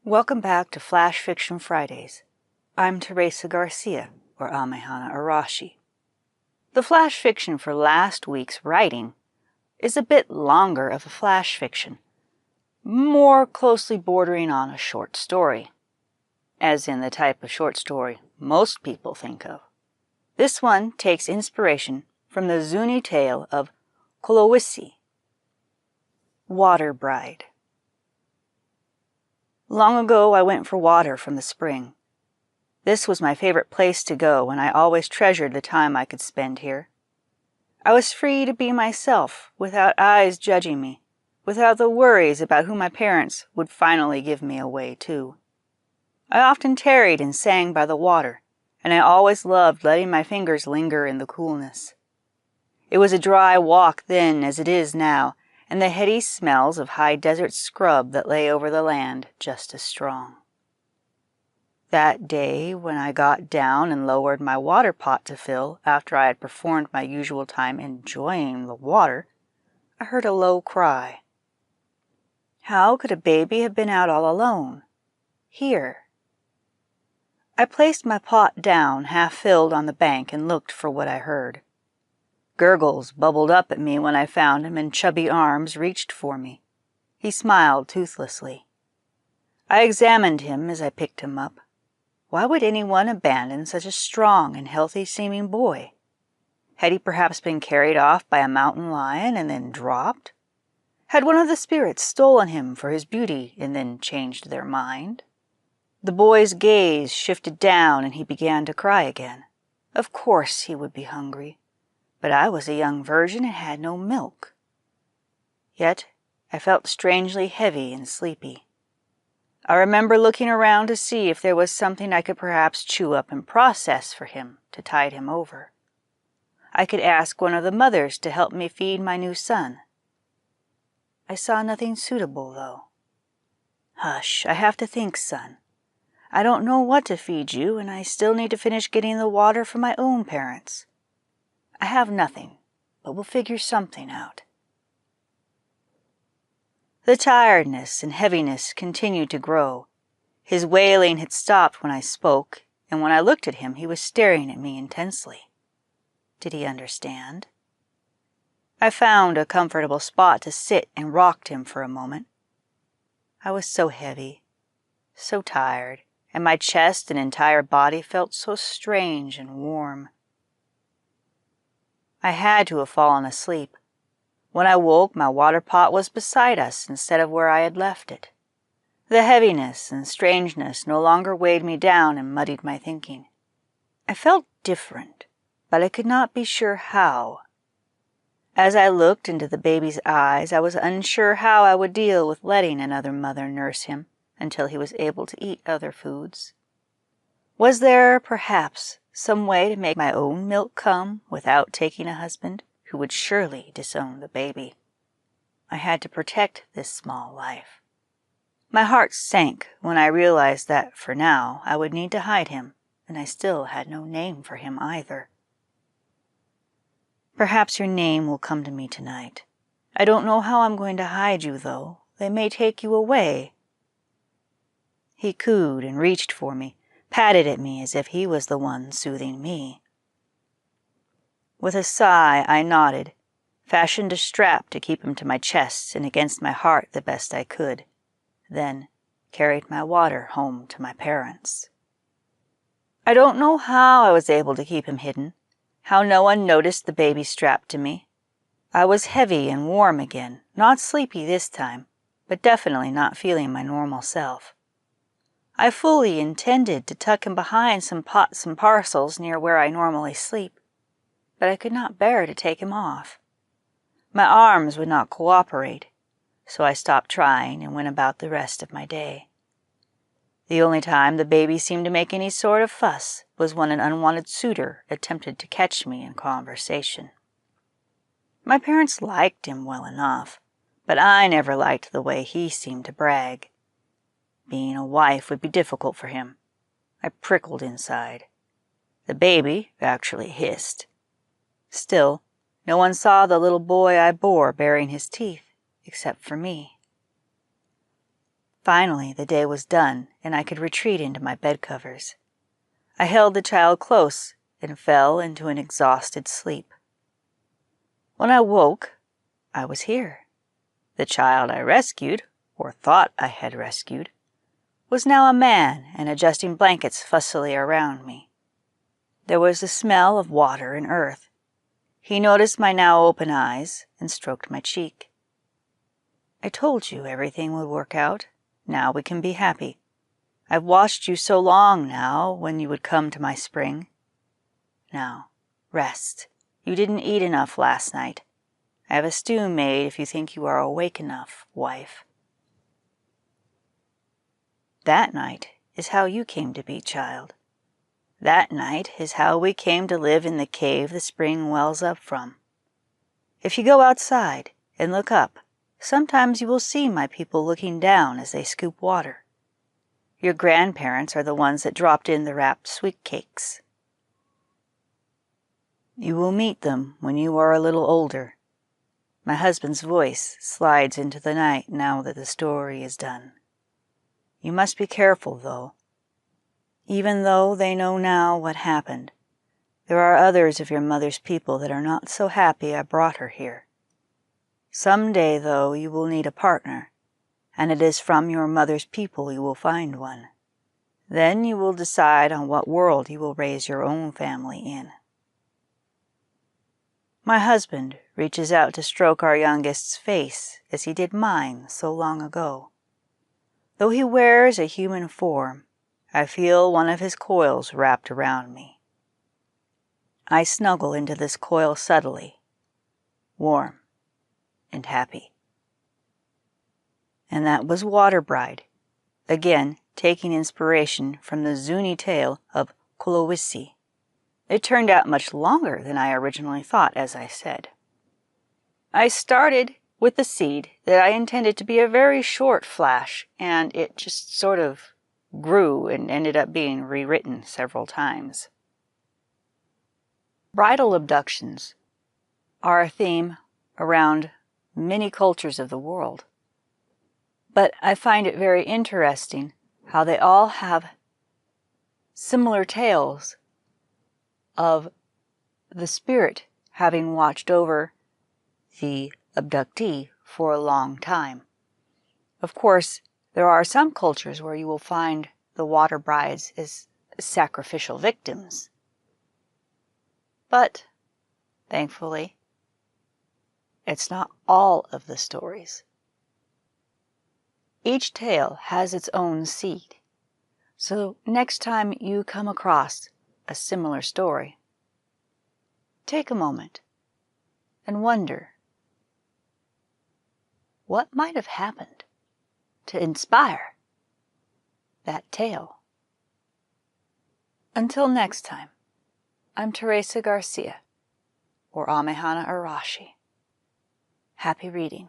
Welcome back to Flash Fiction Fridays. I'm Teresa Garcia, or Amehana Arashi. The flash fiction for last week's writing is a bit longer of a flash fiction, more closely bordering on a short story, as in the type of short story most people think of. This one takes inspiration from the Zuni tale of Kolowisi, Water Bride. Long ago I went for water from the spring. This was my favorite place to go, and I always treasured the time I could spend here. I was free to be myself, without eyes judging me, without the worries about who my parents would finally give me away to. I often tarried and sang by the water, and I always loved letting my fingers linger in the coolness. It was a dry walk then as it is now, and the heady smells of high desert scrub that lay over the land just as strong. That day, when I got down and lowered my water pot to fill after I had performed my usual time enjoying the water, I heard a low cry. How could a baby have been out all alone? Here. I placed my pot down, half filled, on the bank and looked for what I heard. Gurgles bubbled up at me when I found him, and chubby arms reached for me. He smiled toothlessly. I examined him as I picked him up. Why would anyone abandon such a strong and healthy-seeming boy? Had he perhaps been carried off by a mountain lion and then dropped? Had one of the spirits stolen him for his beauty and then changed their mind? The boy's gaze shifted down and he began to cry again. Of course he would be hungry. But I was a young virgin and had no milk. Yet I felt strangely heavy and sleepy. I remember looking around to see if there was something I could perhaps chew up and process for him to tide him over. I could ask one of the mothers to help me feed my new son. I saw nothing suitable, though. Hush, I have to think, son. I don't know what to feed you, and I still need to finish getting the water for my own parents. I have nothing, but we'll figure something out. The tiredness and heaviness continued to grow. His wailing had stopped when I spoke, and when I looked at him, he was staring at me intensely. Did he understand? I found a comfortable spot to sit and rocked him for a moment. I was so heavy, so tired, and my chest and entire body felt so strange and warm. I had to have fallen asleep. When I woke, my water pot was beside us instead of where I had left it. The heaviness and strangeness no longer weighed me down and muddied my thinking. I felt different, but I could not be sure how. As I looked into the baby's eyes, I was unsure how I would deal with letting another mother nurse him until he was able to eat other foods. Was there, perhaps, some way to make my own milk come without taking a husband who would surely disown the baby? I had to protect this small life. My heart sank when I realized that, for now, I would need to hide him, and I still had no name for him either. Perhaps your name will come to me tonight. I don't know how I'm going to hide you, though. They may take you away. He cooed and reached for me, patted at me as if he was the one soothing me. With a sigh, I nodded, fashioned a strap to keep him to my chest and against my heart the best I could, then carried my water home to my parents. I don't know how I was able to keep him hidden, how no one noticed the baby strapped to me. I was heavy and warm again, not sleepy this time, but definitely not feeling my normal self. I fully intended to tuck him behind some pots and parcels near where I normally sleep, but I could not bear to take him off. My arms would not cooperate, so I stopped trying and went about the rest of my day. The only time the baby seemed to make any sort of fuss was when an unwanted suitor attempted to catch me in conversation. My parents liked him well enough, but I never liked the way he seemed to brag. Being a wife would be difficult for him. I prickled inside. The baby actually hissed. Still, no one saw the little boy I bore baring his teeth, except for me. Finally, the day was done, and I could retreat into my bedcovers. I held the child close and fell into an exhausted sleep. When I woke, I was here. The child I rescued, or thought I had rescued, was now a man and adjusting blankets fussily around me. There was the smell of water and earth. He noticed my now open eyes and stroked my cheek. I told you everything would work out. Now we can be happy. I've watched you so long now when you would come to my spring. Now, rest. You didn't eat enough last night. I have a stew made if you think you are awake enough, wife. That night is how you came to be, child. That night is how we came to live in the cave the spring wells up from. If you go outside and look up, sometimes you will see my people looking down as they scoop water. Your grandparents are the ones that dropped in the wrapped sweet cakes. You will meet them when you are a little older. My husband's voice slides into the night now that the story is done. You must be careful, though. Even though they know now what happened, there are others of your mother's people that are not so happy I brought her here. Some day, though, you will need a partner, and it is from your mother's people you will find one. Then you will decide on what world you will raise your own family in. My husband reaches out to stroke our youngest's face as he did mine so long ago. Though he wears a human form, I feel one of his coils wrapped around me. I snuggle into this coil subtly, warm and happy. And that was Water Bride, again taking inspiration from the Zuni tale of Kolowisi. It turned out much longer than I originally thought, as I said. I started with the seed that I intended to be a very short flash, and it just sort of grew and ended up being rewritten several times. Bridal abductions are a theme around many cultures of the world, but I find it very interesting how they all have similar tales of the spirit having watched over the abductee for a long time. Of course, there are some cultures where you will find the water brides as sacrificial victims. But, thankfully, it's not all of the stories. Each tale has its own seed. So next time you come across a similar story, take a moment and wonder what might have happened to inspire that tale. Until next time, I'm Teresa Garcia, or Amehana Arashi. Happy reading.